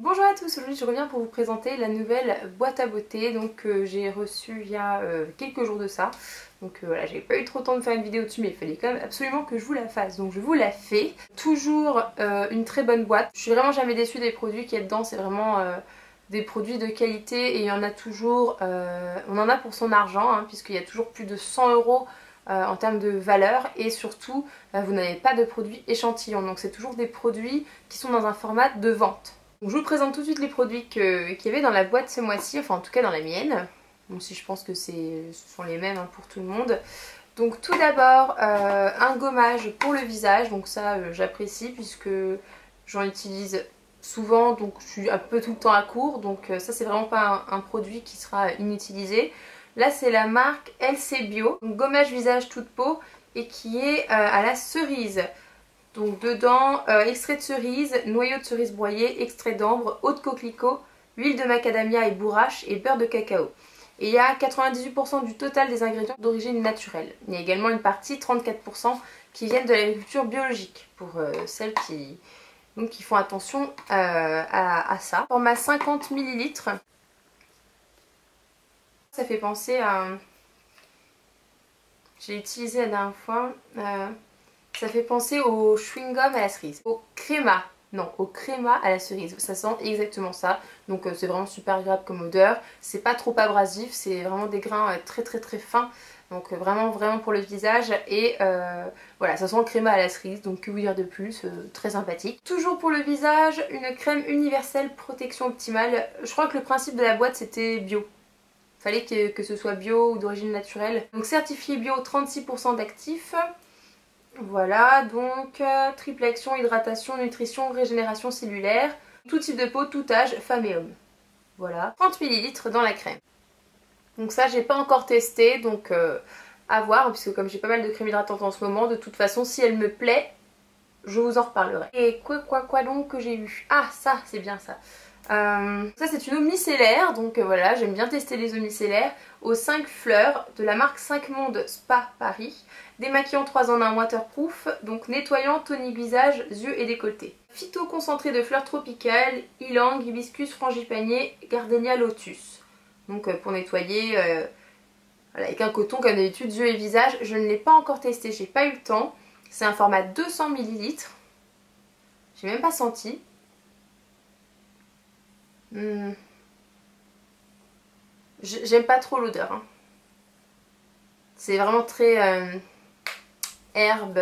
Bonjour à tous, aujourd'hui je reviens pour vous présenter la nouvelle boîte à beauté que j'ai reçue il y a quelques jours de ça. Voilà, j'ai pas eu trop le temps de faire une vidéo dessus, mais il fallait quand même absolument que je vous la fasse, donc je vous la fais. Toujours une très bonne boîte, je suis vraiment jamais déçue des produits qu'il y a dedans, c'est vraiment des produits de qualité et il y en a toujours, on en a pour son argent, hein, puisqu'il y a toujours plus de 100 € en termes de valeur et surtout vous n'avez pas de produits échantillons, donc c'est toujours des produits qui sont dans un format de vente. Donc je vous présente tout de suite les produits qu'il y avait dans la boîte ce mois-ci, enfin en tout cas dans la mienne, même si je pense que ce sont les mêmes pour tout le monde. Donc tout d'abord un gommage pour le visage, donc ça j'apprécie puisque j'en utilise souvent, donc je suis un peu tout le temps à court, donc ça c'est vraiment pas un produit qui sera inutilisé. Là c'est la marque LC Bio, donc gommage visage toute peau et qui est à la cerise. Donc dedans, extrait de cerise, noyau de cerise broyé, extrait d'ambre, eau de coquelicot, huile de macadamia et bourrache et beurre de cacao. Et il y a 98% du total des ingrédients d'origine naturelle. Il y a également une partie, 34%, qui viennent de l'agriculture biologique, pour celles qui font attention à ça. Format 50 ml. Ça fait penser à... J'ai utilisé la dernière fois... Ça fait penser au chewing-gum à la cerise. Au créma. Non, au créma à la cerise. Ça sent exactement ça. Donc c'est vraiment super agréable comme odeur. C'est pas trop abrasif. C'est vraiment des grains très fins. Donc vraiment pour le visage. Et voilà, ça sent le créma à la cerise. Donc que vous dire de plus, très sympathique. Toujours pour le visage, une crème universelle protection optimale. Je crois que le principe de la boîte c'était bio. Fallait que ce soit bio ou d'origine naturelle. Donc certifié bio, 36% d'actifs. Voilà, donc triple action, hydratation, nutrition, régénération cellulaire, tout type de peau, tout âge, femme et homme. Voilà, 30 ml dans la crème. Donc ça j'ai pas encore testé, donc à voir, puisque comme j'ai pas mal de crème hydratante en ce moment, de toute façon si elle me plaît, je vous en reparlerai. Et quoi donc que j'ai eu? Ah ça, c'est bien ça. Ça c'est une eau micellaire, donc voilà, j'aime bien tester les eaux micellaires aux 5 fleurs de la marque 5 Monde Spa Paris. Démaquillant 3 en 1 waterproof, donc nettoyant, tonique visage, yeux et décolleté. Phyto concentré de fleurs tropicales, ylang, hibiscus, frangipanier, gardenia, lotus. Donc pour nettoyer voilà, avec un coton comme d'habitude, yeux et visage. Je ne l'ai pas encore testé, j'ai pas eu le temps. C'est un format 200 ml. J'ai même pas senti. J'aime pas trop l'odeur. Hein. C'est vraiment très herbe.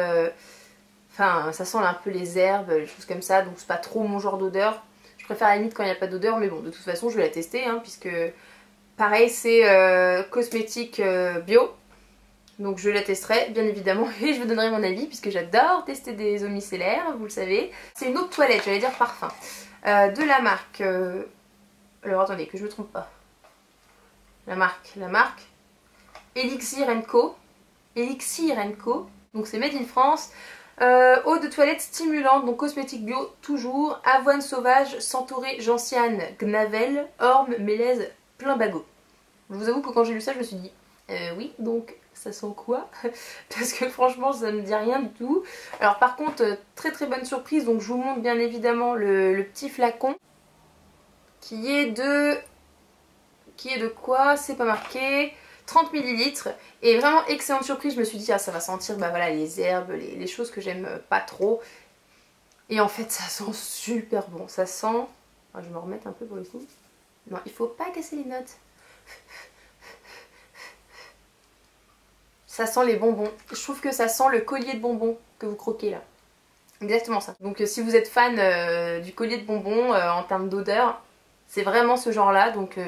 Enfin, ça sent un peu les herbes, les choses comme ça. Donc c'est pas trop mon genre d'odeur. Je préfère à la limite quand il n'y a pas d'odeur. Mais bon, de toute façon, je vais la tester. Hein, puisque pareil, c'est cosmétique bio. Donc je la testerai, bien évidemment. Et je vous donnerai mon avis. Puisque j'adore tester des eaux micellaires, vous le savez. C'est une eau de toilette, j'allais dire parfum. De la marque... alors attendez, que je me trompe pas. La marque Elixir Co. Elixir Co. Donc c'est made in France. Eau de toilette stimulante, donc cosmétique bio toujours. Avoine sauvage, centaurée, gentiane, gnavel, orme, mélèze, plein bagot. Je vous avoue que quand j'ai lu ça, je me suis dit oui, donc ça sent quoi? Parce que franchement, ça ne me dit rien du tout. Alors par contre, très bonne surprise. Donc je vous montre bien évidemment le petit flacon qui est de quoi? C'est pas marqué. 30 ml. Et vraiment excellente surprise. Je me suis dit, ah, ça va sentir voilà, les herbes, les choses que j'aime pas trop. Et en fait, ça sent super bon. Ça sent... je vais me remettre un peu pour le coup. Non, il faut pas casser les notes. Ça sent les bonbons. Je trouve que ça sent le collier de bonbons que vous croquez là. Exactement ça. Donc si vous êtes fan du collier de bonbons en termes d'odeur, c'est vraiment ce genre là. Donc...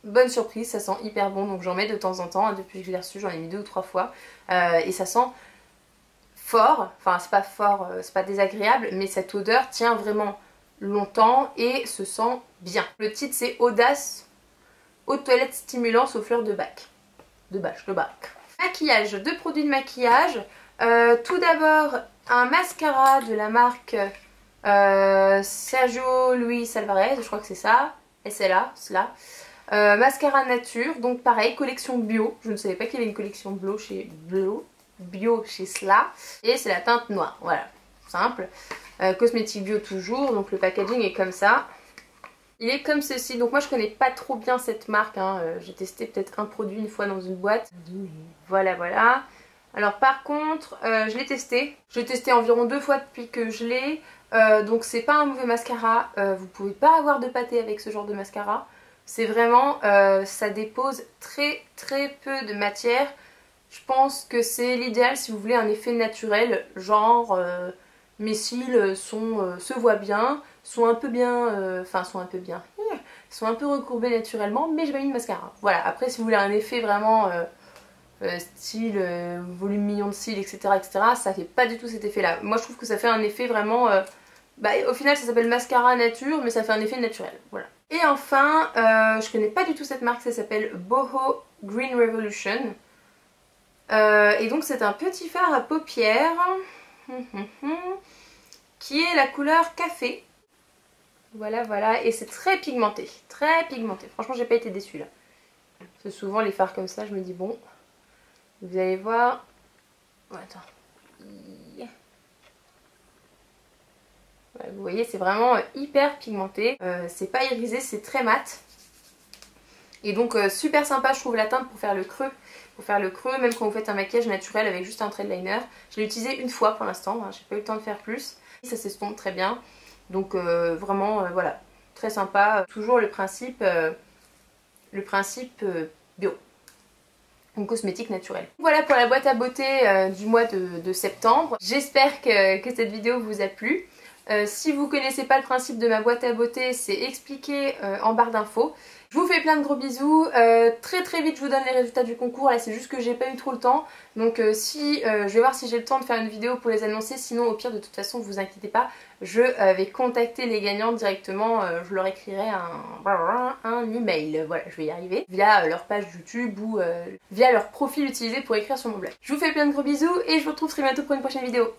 bonne surprise, ça sent hyper bon, donc j'en mets de temps en temps, depuis que je l'ai reçu j'en ai mis 2 ou 3 fois et ça sent fort, enfin c'est pas fort, c'est pas désagréable, mais cette odeur tient vraiment longtemps et se sent bien. Le titre c'est Audace, eau de toilette stimulante aux fleurs de bac. De bac. Maquillage, 2 produits de maquillage, tout d'abord un mascara de la marque Sergio Luis Alvarez, je crois que c'est ça, SLA, cela. Mascara nature, donc pareil, collection bio. Je ne savais pas qu'il y avait une collection bio chez Cela. Et c'est la teinte noire, voilà, simple. Cosmétique bio toujours, donc le packaging est comme ça. Il est comme ceci, donc moi je connais pas trop bien cette marque, hein. J'ai testé peut-être un produit une fois dans une boîte. Voilà, voilà. Alors par contre, je l'ai testé. Je l'ai testé environ 2 fois depuis que je l'ai. Donc c'est pas un mauvais mascara. Vous pouvez pas avoir de pâté avec ce genre de mascara. C'est vraiment, ça dépose très très peu de matière. Je pense que c'est l'idéal si vous voulez un effet naturel, genre mes cils se voient bien, sont un peu bien, sont un peu bien, sont un peu recourbés naturellement, mais j'ai pas mis de mascara. Voilà, après si vous voulez un effet vraiment style volume mignon de cils, etc., ça fait pas du tout cet effet là. Moi je trouve que ça fait un effet vraiment, au final ça s'appelle mascara nature, mais ça fait un effet naturel, voilà. Et enfin, je connais pas du tout cette marque, ça s'appelle Boho Green Revolution. Et donc c'est un petit fard à paupières qui est la couleur café. Voilà, voilà, et c'est très pigmenté, très pigmenté. Franchement j'ai pas été déçue là. Parce que souvent les fards comme ça, je me dis bon, vous allez voir. Oh, attends. Ouais, vous voyez, c'est vraiment hyper pigmenté. C'est pas irisé, c'est très mat. Et donc super sympa je trouve la teinte pour faire le creux. Pour faire le creux, même quand vous faites un maquillage naturel avec juste un trait de liner. Je l'ai utilisé une fois pour l'instant, hein, j'ai pas eu le temps de faire plus. Ça s'estompe très bien. Donc vraiment voilà, très sympa. Toujours le principe bio. Donc cosmétique naturel. Voilà pour la boîte à beauté du mois de septembre. J'espère que cette vidéo vous a plu. Si vous ne connaissez pas le principe de ma boîte à beauté, c'est expliqué en barre d'infos. Je vous fais plein de gros bisous. Très très vite je vous donne les résultats du concours. Là c'est juste que j'ai pas eu trop le temps. Donc je vais voir si j'ai le temps de faire une vidéo pour les annoncer. Sinon au pire de toute façon vous inquiétez pas. Je vais contacter les gagnants directement. Je leur écrirai un email. Voilà, je vais y arriver. Via leur page YouTube ou via leur profil utilisé pour écrire sur mon blog. Je vous fais plein de gros bisous et je vous retrouve très bientôt pour une prochaine vidéo.